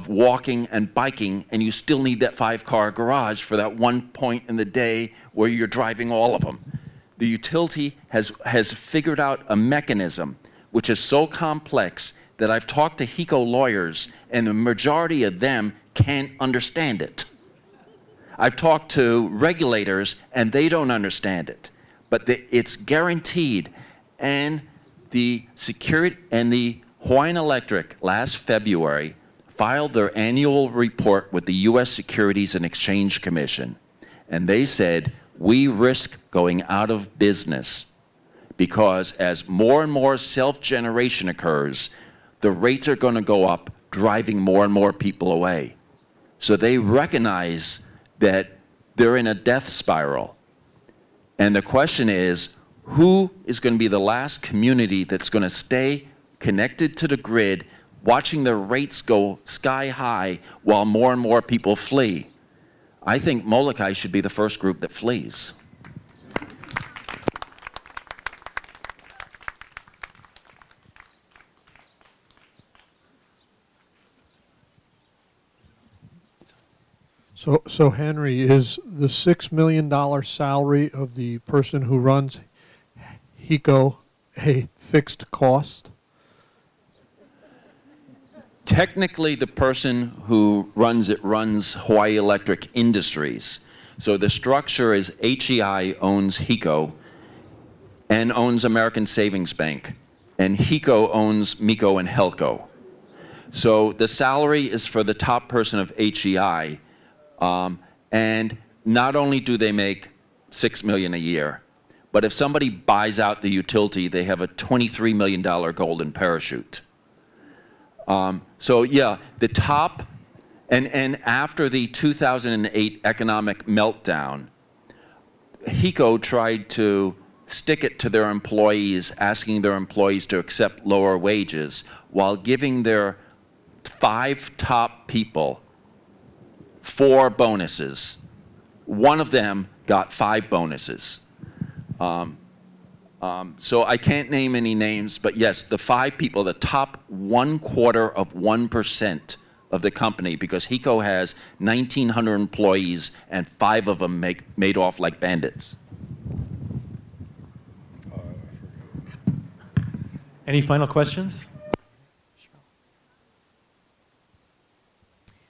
walking and biking, and you still need that 5-car garage for that one point in the day where you're driving all of them. The utility has figured out a mechanism which is so complex that I've talked to Hiko lawyers, and the majority of them can't understand it. I've talked to regulators, and they don't understand it. But it's guaranteed. And the Hawaiian Electric last February filed their annual report with the U.S. Securities and Exchange Commission, and they said, we risk going out of business because as more and more self-generation occurs, the rates are going to go up, driving more and more people away. So they recognize that they're in a death spiral. And the question is, who is going to be the last community that's going to stay connected to the grid, watching their rates go sky high while more and more people flee? I think Molokai should be the first group that flees. So Henry, is the $6 million salary of the person who runs Hiko a fixed cost? Technically, the person who runs it runs Hawaii Electric Industries. So the structure is HEI owns Hiko and owns American Savings Bank, and Hiko owns Miko and Helco. So the salary is for the top person of HEI, and not only do they make $6 million a year, but if somebody buys out the utility, they have a $23 million golden parachute. So yeah, the top, and after the 2008 economic meltdown, Hiko tried to stick it to their employees, asking their employees to accept lower wages, while giving their 5 top people 4 bonuses. One of them got 5 bonuses. So I can't name any names, but yes, the 5 people, the top 1/4% of the company, because Hiko has 1,900 employees and 5 of them made off like bandits. Any final questions?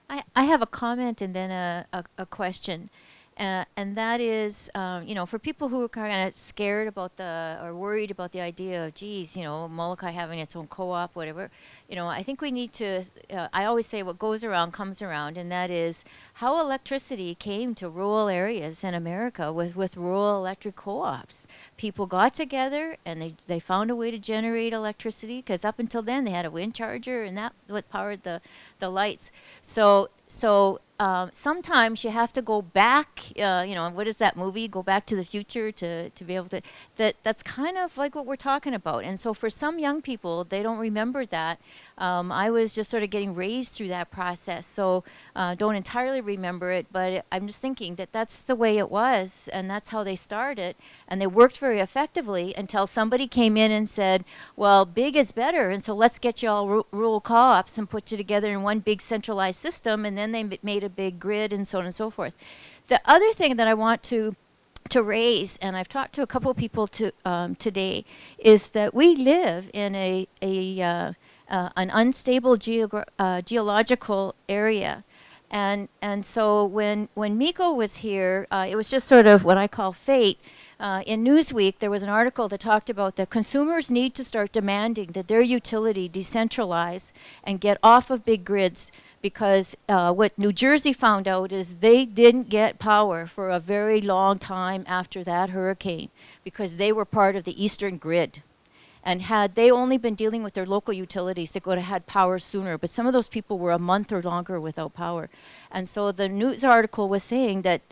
I have a comment and then a question. And that is, you know, for people who are kind of scared about or worried about the idea of, geez, you know, Molokai having its own co-op, whatever, you know, I think we need to, I always say what goes around comes around, and that is how electricity came to rural areas in America was with rural electric co-ops. People got together and they found a way to generate electricity, because up until then they had a wind charger and that what powered the lights. So sometimes you have to go back, you know, what is that movie, Go Back to the Future, to be able to, that's kind of like what we're talking about. And so for some young people, they don't remember that. I was just sort of getting raised through that process, so don't entirely remember it, but I'm just thinking that that's the way it was, and that's how they started, and they worked very effectively until somebody came in and said, well, big is better, and so let's get you all rural co-ops and put you together in one big centralized system, and then they made a big grid and so on and so forth. The other thing that I want to raise, and I've talked to a couple of people today, is that we live in an unstable geological area. And so when Miko was here, it was just sort of what I call fate. In Newsweek, there was an article that talked about that consumers need to start demanding that their utility decentralize and get off of big grids, because what New Jersey found out is they didn't get power for a very long time after that hurricane, because they were part of the eastern grid. And had they only been dealing with their local utilities, they could have had power sooner. But some of those people were a month or longer without power. And so the news article was saying that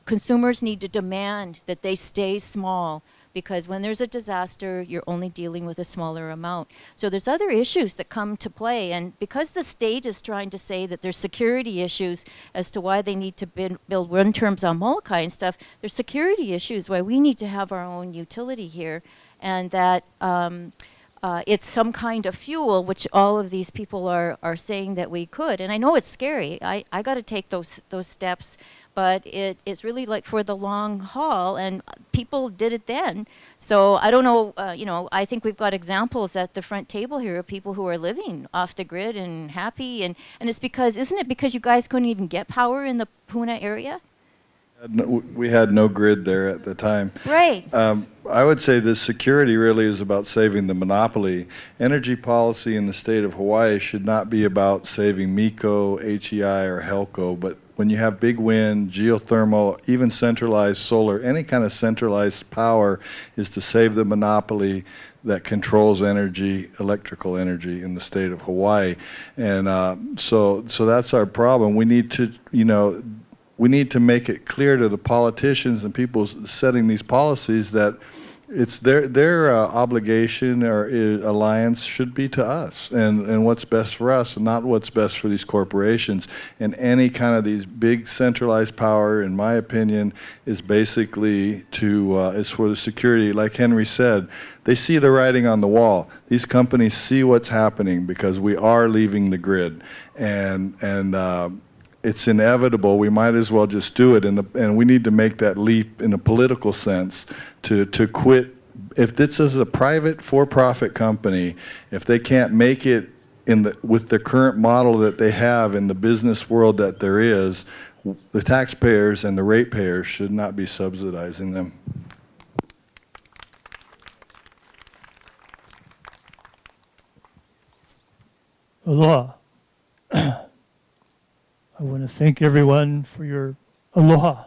consumers need to demand that they stay small, because when there's a disaster, you're only dealing with a smaller amount. So there's other issues that come to play. And because the state is trying to say that there's security issues as to why they need to build wind terms on Molokai and stuff, there's security issues why we need to have our own utility here. And that it's some kind of fuel, which all of these people are saying that we could. And I know it's scary. I got to take those steps, but it's really like for the long haul, and people did it then. So I don't know, you know, I think we've got examples at the front table here of people who are living off the grid and happy, and it's because, isn't it because you guys couldn't even get power in the Puna area? We had no grid there at the time. Right. I would say the security really is about saving the monopoly. Energy policy in the state of Hawaii should not be about saving Miko, HEI, or Helco, but when you have big wind, geothermal, even centralized solar, any kind of centralized power is to save the monopoly that controls energy, electrical energy in the state of Hawaii. And so that's our problem. We need to, you know, we need to make it clear to the politicians and people setting these policies that it's their obligation or alliance should be to us and what's best for us, and not what's best for these corporations. And any kind of these big centralized power, in my opinion, is basically is for the security. Like Henry said, they see the writing on the wall. These companies see what's happening because we are leaving the grid, and it's inevitable. We might as well just do it, and we need to make that leap in a political sense to quit. If this is a private for-profit company, if they can't make it with the current model that they have in the business world that there is, the taxpayers and the ratepayers should not be subsidizing them. Aloha. I want to thank everyone for your aloha.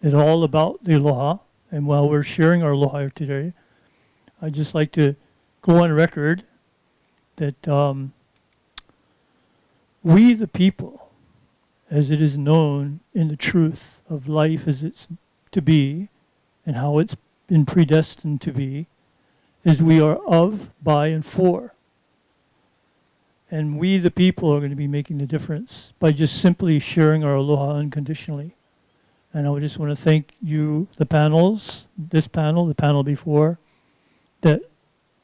It's all about the aloha. And while we're sharing our aloha today, I'd just like to go on record that we the people, as it is known in the truth of life as it's to be and how it's been predestined to be, is we are of, by, and for. And we, the people, are going to be making the difference by just simply sharing our aloha unconditionally. And I just want to thank you, the panels, this panel, the panel before, that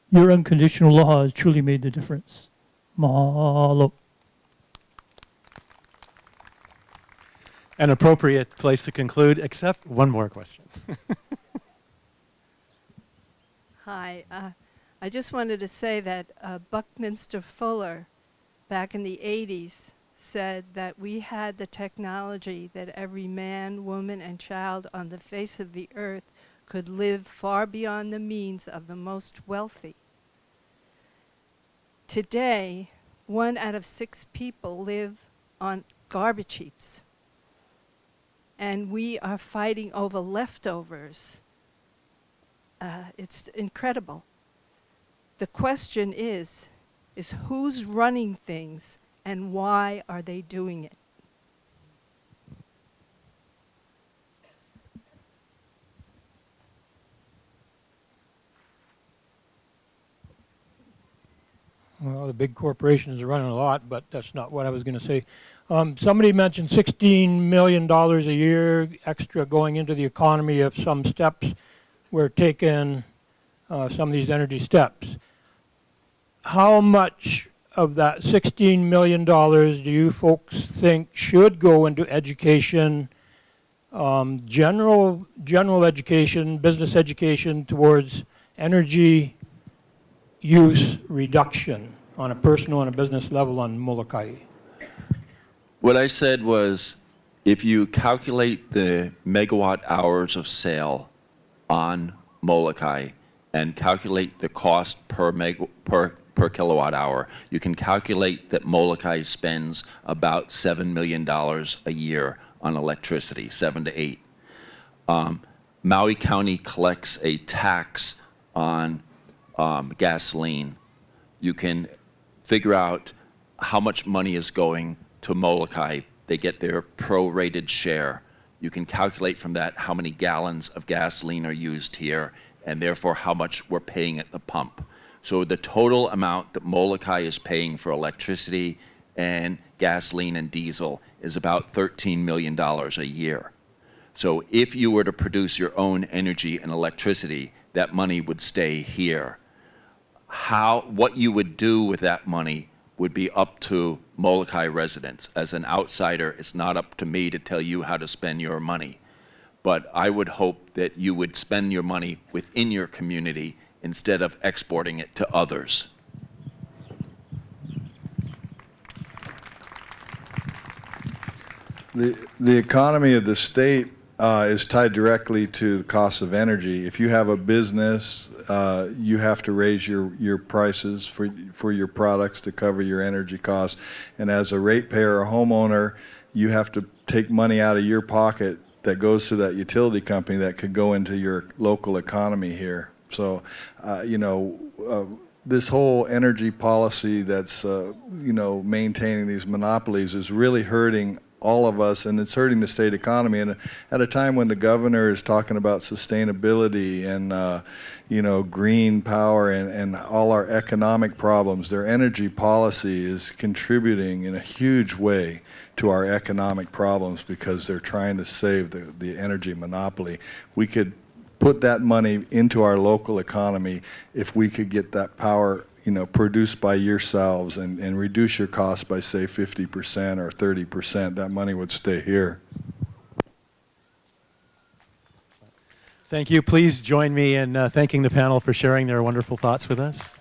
your unconditional aloha has truly made the difference. Mahalo. An appropriate place to conclude, except one more question. Hi. I just wanted to say that Buckminster Fuller, back in the 80s, said that we had the technology that every man, woman, and child on the face of the earth could live far beyond the means of the most wealthy. Today, 1 out of 6 people live on garbage heaps. And we are fighting over leftovers. It's incredible. The question is who's running things and why are they doing it? Well, the big corporations are running a lot, but that's not what I was going to say. Somebody mentioned $16 million a year extra going into the economy if some steps were taken, some of these energy steps. How much of that $16 million do you folks think should go into education, general education, business education towards energy use reduction on a personal and a business level on Molokai? What I said was, if you calculate the megawatt hours of sale on Molokai and calculate the cost per kilowatt hour, you can calculate that Molokai spends about $7 million a year on electricity, 7 to 8. Maui County collects a tax on gasoline. You can figure out how much money is going to Molokai. They get their prorated share. You can calculate from that how many gallons of gasoline are used here, and therefore how much we're paying at the pump. So the total amount that Molokai is paying for electricity and gasoline and diesel is about $13 million a year. So if you were to produce your own energy and electricity, that money would stay here. What you would do with that money would be up to Molokai residents. As an outsider, it's not up to me to tell you how to spend your money. But I would hope that you would spend your money within your community instead of exporting it to others. The economy of the state is tied directly to the cost of energy. If you have a business, you have to raise your prices for your products to cover your energy costs. And as a ratepayer or homeowner, you have to take money out of your pocket that goes to that utility company that could go into your local economy here. So, this whole energy policy that's, maintaining these monopolies is really hurting all of us, and it's hurting the state economy. And at a time when the governor is talking about sustainability and green power and all our economic problems, their energy policy is contributing in a huge way to our economic problems because they're trying to save the energy monopoly. We could put that money into our local economy if we could get that power produced by yourselves and reduce your costs by, say, 50% or 30%. That money would stay here. Thank you. Please join me in thanking the panel for sharing their wonderful thoughts with us.